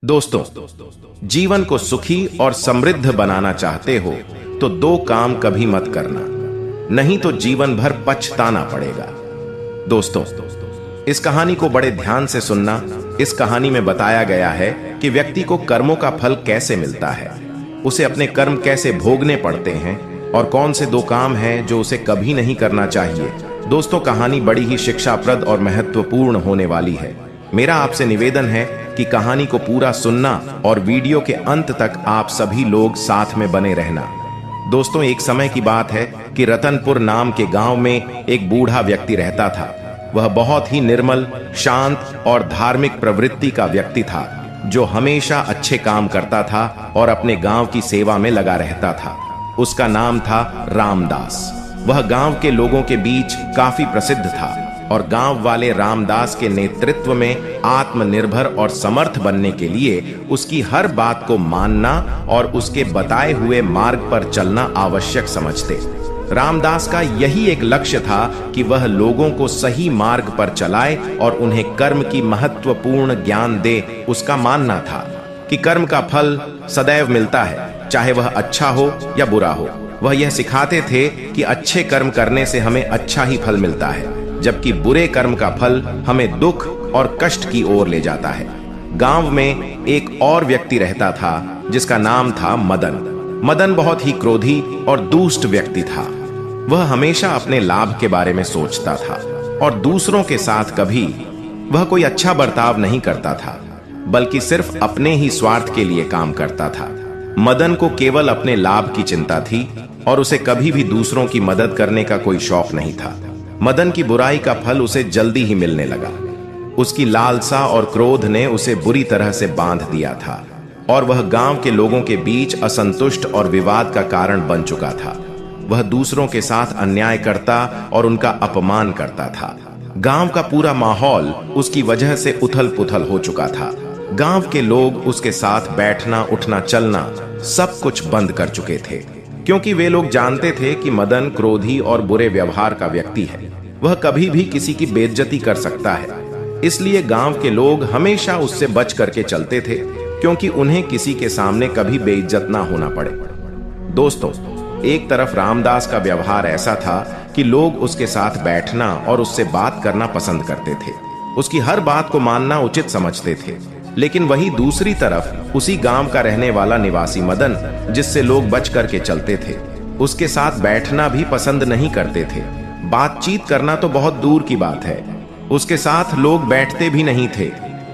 दोस्तों, जीवन को सुखी और समृद्ध बनाना चाहते हो तो दो काम कभी मत करना, नहीं तो जीवन भर पछताना पड़ेगा। दोस्तों, इस कहानी को बड़े ध्यान से सुनना। इस कहानी में बताया गया है कि व्यक्ति को कर्मों का फल कैसे मिलता है, उसे अपने कर्म कैसे भोगने पड़ते हैं और कौन से दो काम हैं जो उसे कभी नहीं करना चाहिए। दोस्तों, कहानी बड़ी ही शिक्षाप्रद और महत्वपूर्ण होने वाली है। मेरा आपसे निवेदन है कि कहानी को पूरा सुनना और वीडियो के अंत तक आप सभी लोग साथ में बने रहना। दोस्तों, एक समय की बात है कि रतनपुर नाम के गांव में एक बूढ़ा व्यक्ति रहता था। वह बहुत ही निर्मल, शांत और धार्मिक प्रवृत्ति का व्यक्ति था, जो हमेशा अच्छे काम करता था और अपने गांव की सेवा में लगा रहता था। उसका नाम था रामदास। वह गांव के लोगों के बीच काफी प्रसिद्ध था और गांव वाले रामदास के नेतृत्व में आत्मनिर्भर और समर्थ बनने के लिए उसकी हर बात को मानना और उसके बताए हुए मार्ग पर चलना आवश्यक समझते। रामदास का यही एक लक्ष्य था कि वह लोगों को सही मार्ग पर चलाए और उन्हें कर्म की महत्वपूर्ण ज्ञान दे। उसका मानना था कि कर्म का फल सदैव मिलता है, चाहे वह अच्छा हो या बुरा हो। वह यह सिखाते थे कि अच्छे कर्म करने से हमें अच्छा ही फल मिलता है, जबकि बुरे कर्म का फल हमें दुख और कष्ट की ओर ले जाता है। गांव में एक और व्यक्ति रहता था जिसका नाम था मदन। मदन बहुत ही क्रोधी और दुष्ट व्यक्ति था। वह हमेशा अपने लाभ के बारे में सोचता था और दूसरों के साथ कभी वह कोई अच्छा बर्ताव नहीं करता था, बल्कि सिर्फ अपने ही स्वार्थ के लिए काम करता था। मदन को केवल अपने लाभ की चिंता थी और उसे कभी भी दूसरों की मदद करने का कोई शौक नहीं था। मदन की बुराई का फल उसे जल्दी ही मिलने लगा। उसकी लालसा और क्रोध ने उसे बुरी तरह से बांध दिया था और वह गांव के लोगों के बीच असंतुष्ट और विवाद का कारण बन चुका था। वह दूसरों के साथ अन्याय करता और उनका अपमान करता था। गांव का पूरा माहौल उसकी वजह से उथल पुथल हो चुका था। गांव के लोग उसके साथ बैठना, उठना, चलना सब कुछ बंद कर चुके थे, क्योंकि वे लोग जानते थे कि मदन क्रोधी और बुरे व्यवहार का व्यक्ति है। वह कभी भी किसी की बेइज्जती कर सकता है। इसलिए गांव के लोग हमेशा उससे बच करके चलते थे, क्योंकि उन्हें किसी के सामने कभी बेइज्जत ना होना पड़े। दोस्तों, एक तरफ रामदास का व्यवहार ऐसा था कि लोग उसके साथ बैठना और उससे बात करना पसंद करते थे। उसकी हर बात को मानना उचित समझते थे। लेकिन वही दूसरी तरफ उसी गांव का रहने वाला निवासी मदन, जिससे लोग बच करके चलते थे, उसके साथ बैठना भी पसंद नहीं करते थे। बातचीत करना तो बहुत दूर की बात है, उसके साथ लोग बैठते भी नहीं थे।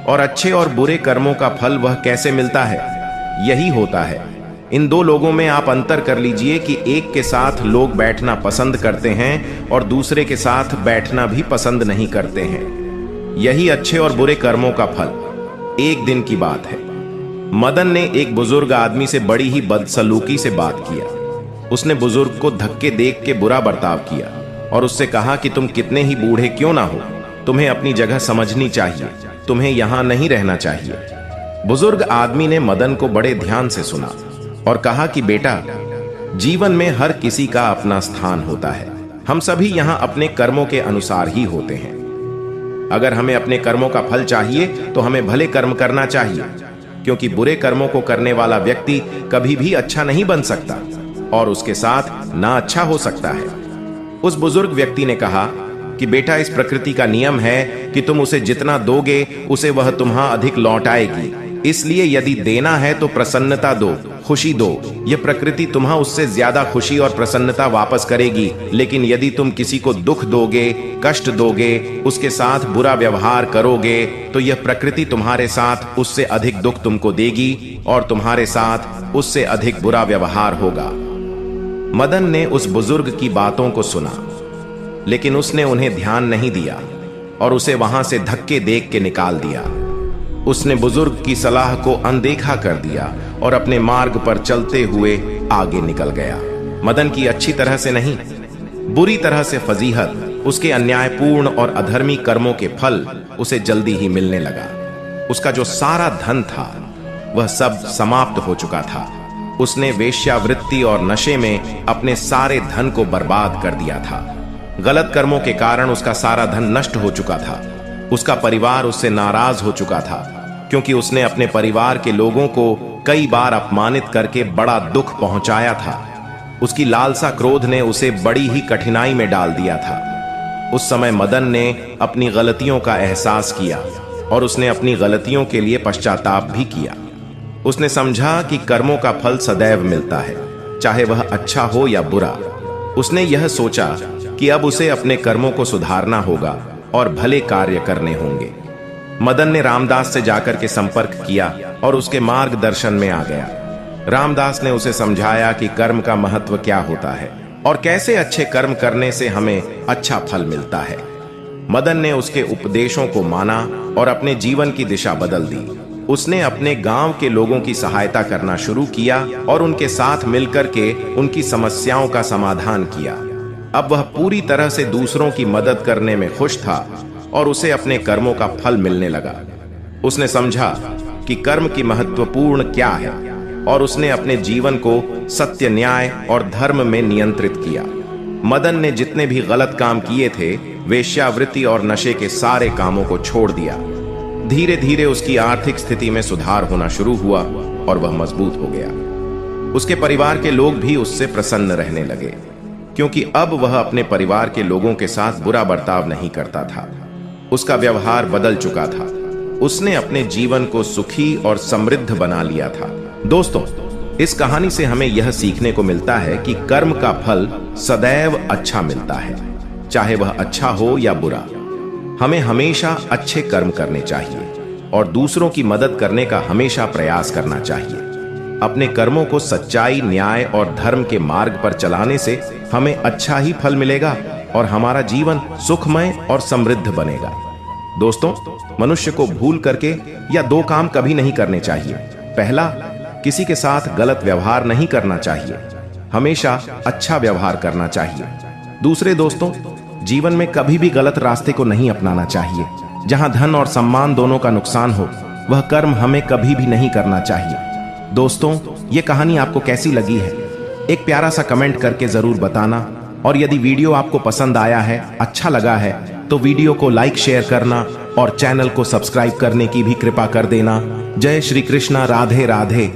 और अच्छे और बुरे कर्मों का फल वह कैसे मिलता है? यही होता है। इन दो लोगों में आप अंतर कर लीजिए कि एक के साथ लोग बैठना पसंद करते हैं और दूसरे के साथ बैठना भी पसंद नहीं करते हैं। यही अच्छे और बुरे कर्मों का फल। एक दिन की बात है, मदन ने एक बुजुर्ग आदमी से बड़ी ही बदसलूकी से बात किया। उसने बुजुर्ग को धक्के देख के बुरा बर्ताव किया और उससे कहा कि तुम कितने ही बूढ़े क्यों ना हो, तुम्हें अपनी जगह समझनी चाहिए, तुम्हें यहां नहीं रहना चाहिए। बुजुर्ग आदमी ने मदन को बड़े ध्यान से सुना और कहा कि बेटा, जीवन में हर किसी का अपना स्थान होता है। हम सभी यहां अपने कर्मों के अनुसार ही होते हैं। अगर हमें अपने कर्मों का फल चाहिए तो हमें भले कर्म करना चाहिए, क्योंकि बुरे कर्मों को करने वाला व्यक्ति कभी भी अच्छा नहीं बन सकता और उसके साथ ना अच्छा हो सकता है। उस बुजुर्ग व्यक्ति ने कहा कि बेटा, इस प्रकृति का नियम है कि तुम उसे जितना दोगे उसे वह तुम्हां अधिक लौटाएगी। इसलिए यदि देना है तो प्रसन्नता दो, खुशी दो। यह प्रकृति तुम्हां उससे ज्यादा खुशी और प्रसन्नता वापस करेगी। लेकिन यदि तुम किसी को दुख दोगे, कष्ट दोगे, उसके साथ बुरा व्यवहार करोगे, तो यह प्रकृति तुम्हारे साथ उससे अधिक दुख तुमको देगी और तुम्हारे साथ उससे अधिक बुरा व्यवहार होगा। मदन ने उस बुजुर्ग की बातों को सुना, लेकिन उसने उन्हें ध्यान नहीं दिया और उसे वहां से धक्के देख के निकाल दिया। उसने बुजुर्ग की सलाह को अनदेखा कर दिया और अपने मार्ग पर चलते हुए आगे निकल गया। मदन की अच्छी तरह से नहीं, बुरी तरह से फजीहत, उसके अन्यायपूर्ण और अधर्मी कर्मों के फल उसे जल्दी ही मिलने लगा। उसका जो सारा धन था वह सब समाप्त हो चुका था। उसने वेश्यावृत्ति और नशे में अपने सारे धन को बर्बाद कर दिया था। गलत कर्मों के कारण उसका सारा धन नष्ट हो चुका था। उसका परिवार उससे नाराज हो चुका था क्योंकि उसने अपने परिवार के लोगों को कई बार अपमानित करके बड़ा दुख पहुंचाया था। उसकी लालसा क्रोध ने उसे बड़ी ही कठिनाई में डाल दिया था। उस समय मदन ने अपनी गलतियों का एहसास किया और उसने अपनी गलतियों के लिए पश्चाताप भी किया। उसने समझा कि कर्मों का फल सदैव मिलता है, चाहे वह अच्छा हो या बुरा। उसने यह सोचा कि अब उसे अपने कर्मों को सुधारना होगा और भले कार्य करने होंगे। मदन ने रामदास से जाकर के संपर्क किया और उसके मार्गदर्शन में आ गया। रामदास ने उसे समझाया कि कर्म का महत्व क्या होता है और कैसे अच्छे कर्म करने से हमें अच्छा फल मिलता है। मदन ने उसके उपदेशों को माना और अपने जीवन की दिशा बदल दी। उसने अपने गांव के लोगों की सहायता करना शुरू किया और उनके साथ मिलकर के उनकी समस्याओं का समाधान किया। अब वह पूरी तरह से दूसरों की मदद करने में खुश था और उसे अपने कर्मों का फल मिलने लगा। उसने समझा कि कर्म की महत्वपूर्ण क्या है और उसने अपने जीवन को सत्य, न्याय और धर्म में नियंत्रित किया। मदन ने जितने भी गलत काम किए थे, वेश्यावृत्ति और नशे के सारे कामों को छोड़ दिया। धीरे धीरे उसकी आर्थिक स्थिति में सुधार होना शुरू हुआ और वह मजबूत हो गया। उसके परिवार के लोग भी उससे प्रसन्न रहने लगे, क्योंकि अब वह अपने परिवार के लोगों के साथ बुरा बर्ताव नहीं करता था। उसका व्यवहार बदल चुका था। उसने अपने जीवन को सुखी और समृद्ध बना लिया था। दोस्तों, इस कहानी से हमें यह सीखने को मिलता है कि कर्म का फल सदैव अच्छा मिलता है, चाहे वह अच्छा हो या बुरा। हमें हमेशा अच्छे कर्म करने चाहिए और दूसरों की मदद करने का हमेशा प्रयास करना चाहिए। अपने कर्मों को सच्चाई, न्याय और धर्म के मार्ग पर चलाने से हमें अच्छा ही फल मिलेगा और हमारा जीवन सुखमय और समृद्ध बनेगा। दोस्तों, मनुष्य को भूल करके या दो काम कभी नहीं करने चाहिए। पहला, किसी के साथ गलत व्यवहार नहीं करना चाहिए, हमेशा अच्छा व्यवहार करना चाहिए। दूसरे दोस्तों, जीवन में कभी भी गलत रास्ते को नहीं अपनाना चाहिए। जहां धन और सम्मान दोनों का नुकसान हो, वह कर्म हमें कभी भी नहीं करना चाहिए। दोस्तों, ये कहानी आपको कैसी लगी है? एक प्यारा सा कमेंट करके जरूर बताना। और यदि वीडियो आपको पसंद आया है, अच्छा लगा है, तो वीडियो को लाइक, शेयर करना और चैनल को सब्सक्राइब करने की भी कृपा कर देना। जय श्री कृष्णा। राधे राधे।